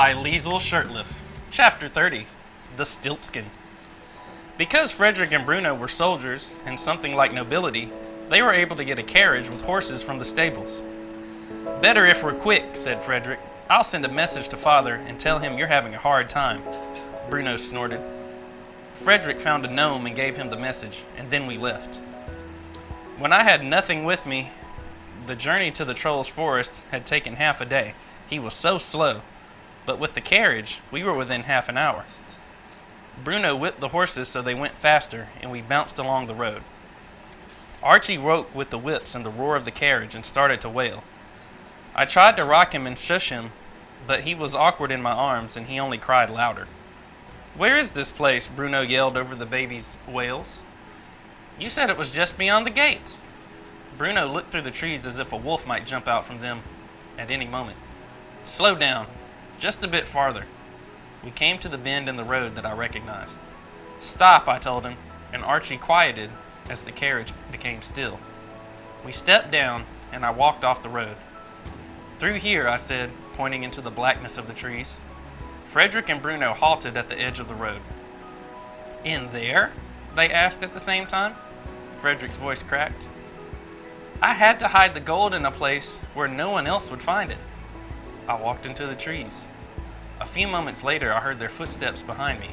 by Liesl Shurtliff. Chapter 30. The Stiltskin. Because Frederick and Bruno were soldiers and something like nobility, they were able to get a carriage with horses from the stables. "Better if we're quick," said Frederick. "I'll send a message to Father and tell him you're having a hard time." Bruno snorted. Frederick found a gnome and gave him the message, and then we left. When I had nothing with me, the journey to the Troll's forest had taken half a day. He was so slow. But with the carriage, we were within half an hour. Bruno whipped the horses so they went faster, and we bounced along the road. Archie woke with the whips and the roar of the carriage and started to wail. I tried to rock him and shush him, but he was awkward in my arms and he only cried louder. "Where is this place?" Bruno yelled over the baby's wails. "You said it was just beyond the gates." Bruno looked through the trees as if a wolf might jump out from them at any moment. "Slow down. Just a bit farther." We came to the bend in the road that I recognized. "Stop," I told him, and Archie quieted as the carriage became still. We stepped down, and I walked off the road. "Through here," I said, pointing into the blackness of the trees. Frederick and Bruno halted at the edge of the road. "In there?" they asked at the same time. Frederick's voice cracked. "I had to hide the gold in a place where no one else would find it." I walked into the trees. A few moments later, I heard their footsteps behind me.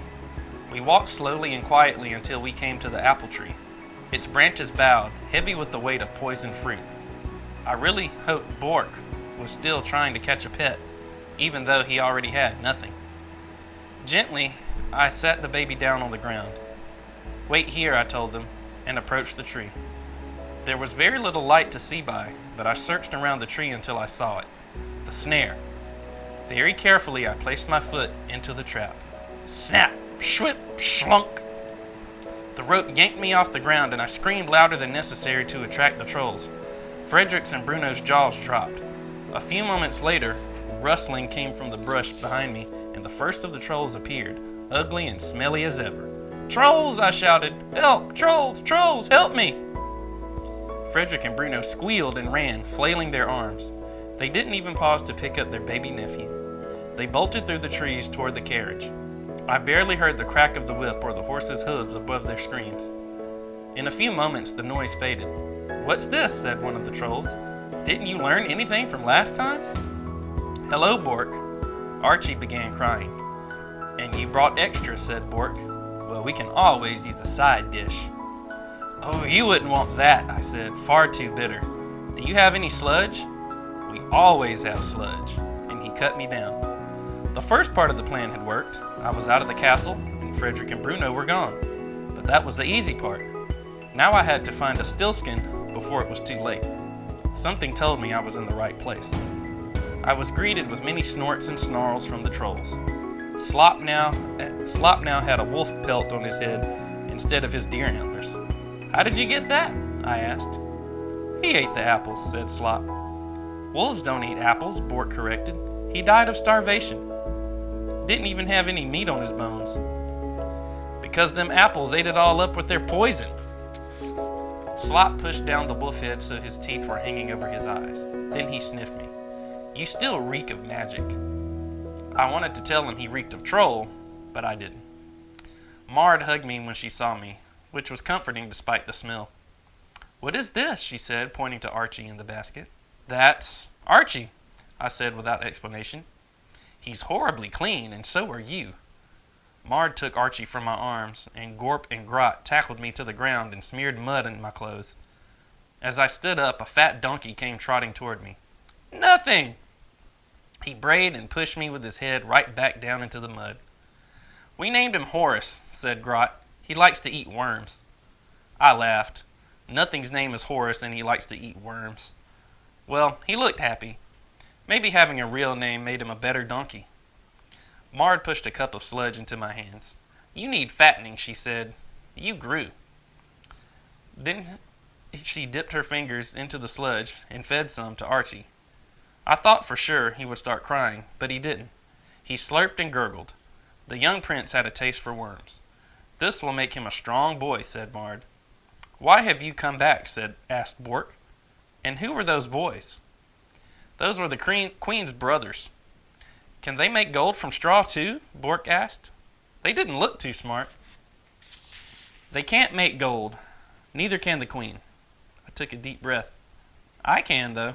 We walked slowly and quietly until we came to the apple tree. Its branches bowed, heavy with the weight of poisoned fruit. I really hoped Bork was still trying to catch a pet, even though he already had nothing. Gently, I sat the baby down on the ground. "Wait here," I told them, and approached the tree. There was very little light to see by, but I searched around the tree until I saw it. The snare. Very carefully, I placed my foot into the trap. Snap! Shwip! Schlunk! The rope yanked me off the ground, and I screamed louder than necessary to attract the trolls. Frederick's and Bruno's jaws dropped. A few moments later, rustling came from the brush behind me, and the first of the trolls appeared, ugly and smelly as ever. "Trolls!" I shouted. "Help! Trolls! Trolls! Help me!" Frederick and Bruno squealed and ran, flailing their arms. They didn't even pause to pick up their baby nephew. They bolted through the trees toward the carriage. I barely heard the crack of the whip or the horses' hooves above their screams. In a few moments, the noise faded. "What's this?" said one of the trolls. "Didn't you learn anything from last time?" "Hello, Bork." Archie began crying. "And you brought extra," said Bork. "Well, we can always use a side dish." "Oh, you wouldn't want that," I said, far too bitter. "Do you have any sludge?" "We always have sludge," and he cut me down. The first part of the plan had worked. I was out of the castle, and Frederick and Bruno were gone. But that was the easy part. Now I had to find a Stiltskin before it was too late. Something told me I was in the right place. I was greeted with many snorts and snarls from the trolls. Slop now had a wolf pelt on his head instead of his deer antlers. "How did you get that?" I asked. "He ate the apples," said Slop. "Wolves don't eat apples," Bork corrected. "He died of starvation. Didn't even have any meat on his bones. Because them apples ate it all up with their poison." Slop pushed down the wolf head so his teeth were hanging over his eyes. Then he sniffed me. "You still reek of magic." I wanted to tell him he reeked of troll, but I didn't. Mard hugged me when she saw me, which was comforting despite the smell. "What is this?" she said, pointing to Archie in the basket. "That's Archie," I said without explanation. "He's horribly clean, and so are you." Mard took Archie from my arms, and Gorp and Grot tackled me to the ground and smeared mud in my clothes. As I stood up, a fat donkey came trotting toward me. "Nothing!" He brayed and pushed me with his head right back down into the mud. "We named him Horace," said Grot. "He likes to eat worms." I laughed. Nothing's name is Horace, and he likes to eat worms. Well, he looked happy. Maybe having a real name made him a better donkey. Mard pushed a cup of sludge into my hands. "You need fattening," she said. "You grew." Then she dipped her fingers into the sludge and fed some to Archie. I thought for sure he would start crying, but he didn't. He slurped and gurgled. The young prince had a taste for worms. "This will make him a strong boy," said Mard. "Why have you come back?" asked Bork. "And who were those boys?" "Those were the Queen's brothers." Can they make gold from straw too? Bork asked. They didn't look too smart. They can't make gold. Neither can the queen. I took a deep breath. I can, though.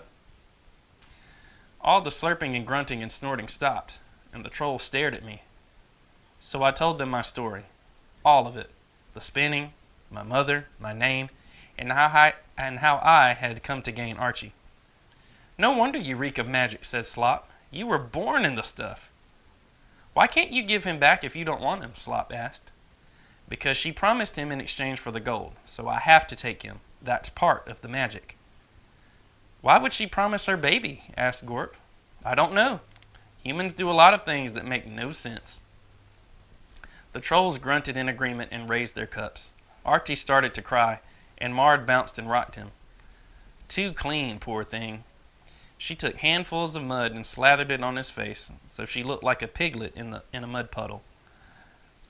All the slurping and grunting and snorting stopped, and the trolls stared at me. So I told them my story. All of it. The spinning, my mother, my name, and how I had come to gain Archie. No wonder you reek of magic, said Slop. You were born in the stuff. Why can't you give him back if you don't want him? Slop asked. Because she promised him in exchange for the gold, so I have to take him. That's part of the magic. Why would she promise her baby? Asked Gorp. I don't know. Humans do a lot of things that make no sense. The trolls grunted in agreement and raised their cups. Archie started to cry, and Mard bounced and rocked him. Too clean, poor thing. She took handfuls of mud and slathered it on his face, so she looked like a piglet in a mud puddle.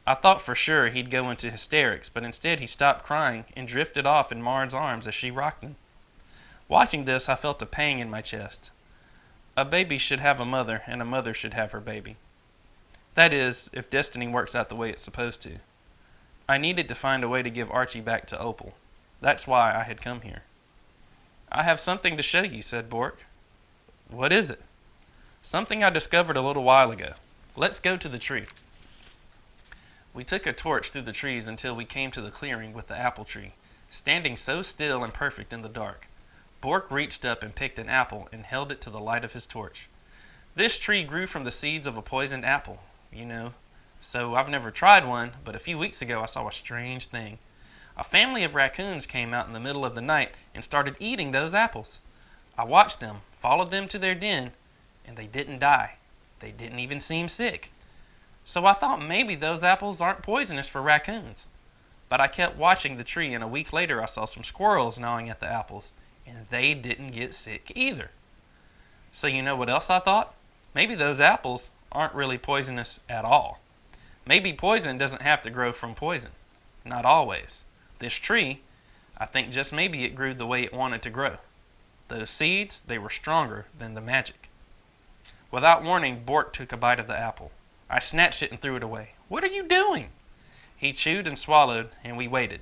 I thought for sure he'd go into hysterics, but instead he stopped crying and drifted off in Mard's arms as she rocked him. Watching this, I felt a pang in my chest. A baby should have a mother, and a mother should have her baby. That is, if destiny works out the way it's supposed to. I needed to find a way to give Archie back to Opal. That's why I had come here. I have something to show you, said Bork. What is it? Something I discovered a little while ago. Let's go to the tree. We took a torch through the trees until we came to the clearing with the apple tree, standing so still and perfect in the dark. Bork reached up and picked an apple and held it to the light of his torch. This tree grew from the seeds of a poisoned apple, so I've never tried one, but a few weeks ago I saw a strange thing. A family of raccoons came out in the middle of the night and started eating those apples. I watched them, followed them to their den, and they didn't die. They didn't even seem sick. So I thought maybe those apples aren't poisonous for raccoons. But I kept watching the tree, and a week later I saw some squirrels gnawing at the apples, and they didn't get sick either. So you know what else I thought? Maybe those apples aren't really poisonous at all. Maybe poison doesn't have to grow from poison. Not always. This tree, I think just maybe it grew the way it wanted to grow. Those seeds, they were stronger than the magic. Without warning, Bork took a bite of the apple. I snatched it and threw it away. What are you doing? He chewed and swallowed, and we waited.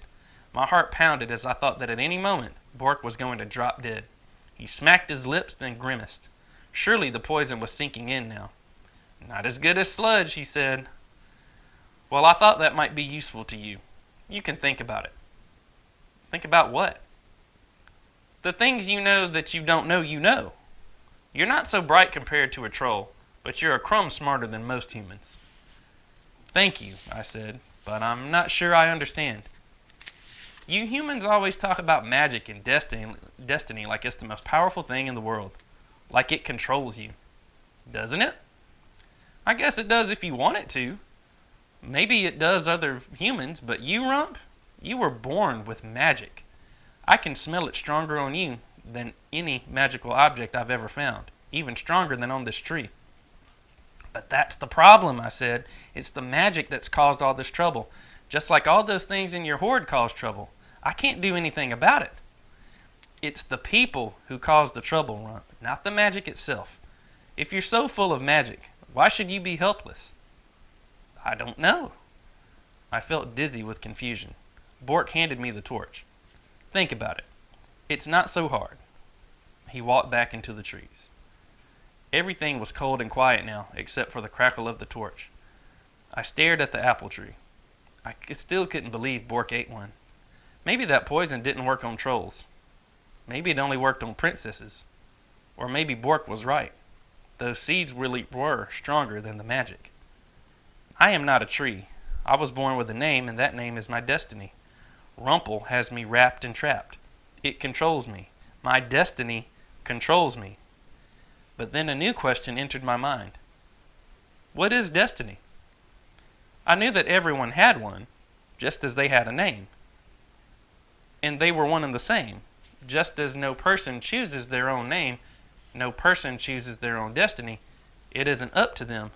My heart pounded as I thought that at any moment, Bork was going to drop dead. He smacked his lips, then grimaced. Surely the poison was sinking in now. Not as good as sludge, he said. Well, I thought that might be useful to you. You can think about it. Think about what? The things you know that you don't know you know. You're not so bright compared to a troll, but you're a crumb smarter than most humans. Thank you, I said, but I'm not sure I understand. You humans always talk about magic and destiny like it's the most powerful thing in the world. Like it controls you. Doesn't it? I guess it does if you want it to. Maybe it does other humans, but you, Rump, you were born with magic. I can smell it stronger on you than any magical object I've ever found, even stronger than on this tree. But that's the problem, I said. It's the magic that's caused all this trouble. Just like all those things in your hoard cause trouble. I can't do anything about it. It's the people who cause the trouble, Rump, not the magic itself. If you're so full of magic, why should you be helpless? I don't know. I felt dizzy with confusion. Bork handed me the torch. Think about it. It's not so hard. He walked back into the trees. Everything was cold and quiet now, except for the crackle of the torch. I stared at the apple tree. I still couldn't believe Bork ate one. Maybe that poison didn't work on trolls. Maybe it only worked on princesses. Or maybe Bork was right. Those seeds really were stronger than the magic. I am not a tree. I was born with a name, and that name is my destiny. Rumple has me wrapped and trapped. It controls me. My destiny controls me. But then a new question entered my mind. What is destiny? I knew that everyone had one, just as they had a name. And they were one and the same. Just as no person chooses their own name, no person chooses their own destiny, it isn't up to them.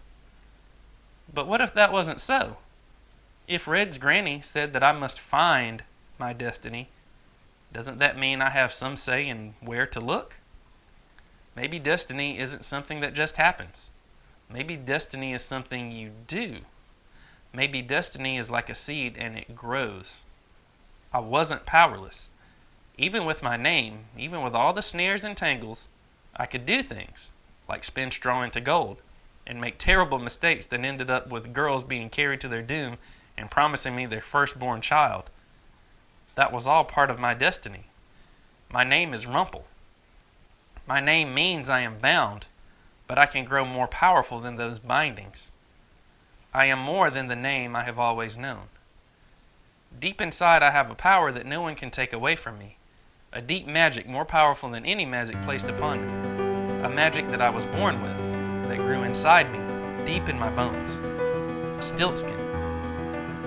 But what if that wasn't so? If Red's granny said that I must find my destiny, doesn't that mean I have some say in where to look? Maybe destiny isn't something that just happens. Maybe destiny is something you do. Maybe destiny is like a seed and it grows. I wasn't powerless. Even with my name, even with all the snares and tangles, I could do things, like spin straw into gold, and make terrible mistakes that ended up with girls being carried to their doom and promising me their firstborn child. That was all part of my destiny. My name is Rumple. My name means I am bound, but I can grow more powerful than those bindings. I am more than the name I have always known. Deep inside I have a power that no one can take away from me, a deep magic more powerful than any magic placed upon me, a magic that I was born with, that grew inside me, deep in my bones. A stiltskin.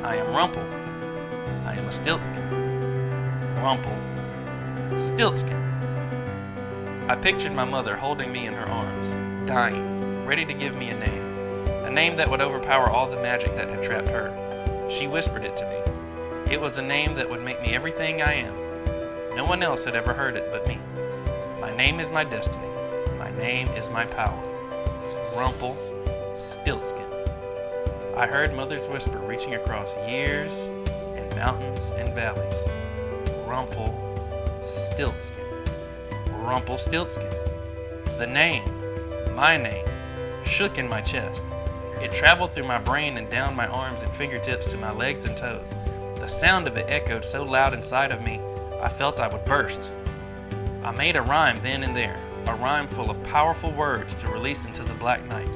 I am Rumple. I am a stiltskin. Rumple. Stiltskin. I pictured my mother holding me in her arms, dying, ready to give me a name that would overpower all the magic that had trapped her. She whispered it to me. It was a name that would make me everything I am. No one else had ever heard it but me. My name is my destiny. My name is my power. Rumple Stiltskin. I heard Mother's whisper reaching across years and mountains and valleys. Rumple Stiltskin. Rumple Stiltskin. The name, my name, shook in my chest. It traveled through my brain and down my arms and fingertips to my legs and toes. The sound of it echoed so loud inside of me, I felt I would burst. I made a rhyme then and there, a rhyme full of powerful words to release into the black night.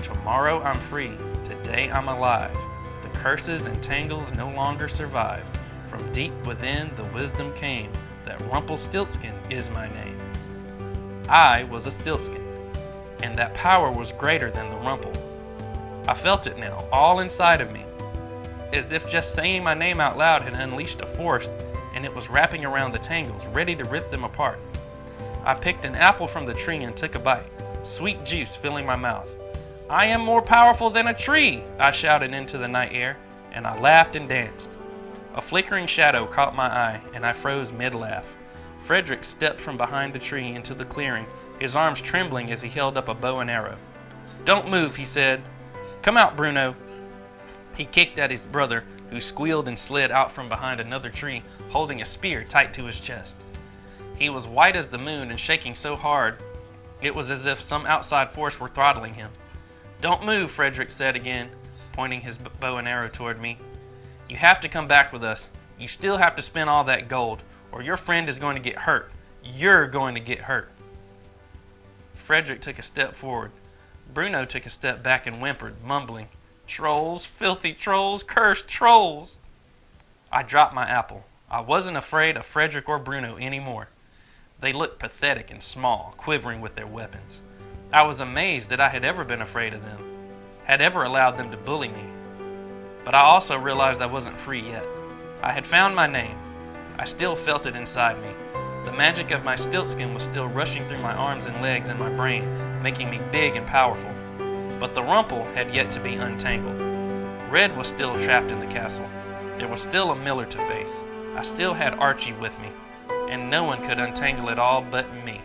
Tomorrow I'm free, today I'm alive. The curses and tangles no longer survive. From deep within the wisdom came that Rumpelstiltskin is my name. I was a Stiltskin, and that power was greater than the Rumple. I felt it now, all inside of me, as if just saying my name out loud had unleashed a force, and it was wrapping around the tangles, ready to rip them apart. I picked an apple from the tree and took a bite, sweet juice filling my mouth. I am more powerful than a tree, I shouted into the night air, and I laughed and danced. A flickering shadow caught my eye, and I froze mid-laugh. Frederick stepped from behind the tree into the clearing, his arms trembling as he held up a bow and arrow. Don't move, he said. Come out, Bruno. He kicked at his brother, who squealed and slid out from behind another tree, holding a spear tight to his chest. He was white as the moon and shaking so hard, it was as if some outside force were throttling him. Don't move, Frederick said again, pointing his bow and arrow toward me. You have to come back with us. You still have to spend all that gold, or your friend is going to get hurt. You're going to get hurt. Frederick took a step forward. Bruno took a step back and whimpered, mumbling, Trolls, filthy trolls, cursed trolls. I dropped my apple. I wasn't afraid of Frederick or Bruno anymore. They looked pathetic and small, quivering with their weapons. I was amazed that I had ever been afraid of them, had ever allowed them to bully me. But I also realized I wasn't free yet. I had found my name. I still felt it inside me. The magic of my stiltskin was still rushing through my arms and legs and my brain, making me big and powerful. But the Rumple had yet to be untangled. Red was still trapped in the castle. There was still a miller to face. I still had Archie with me, and no one could untangle it all but me.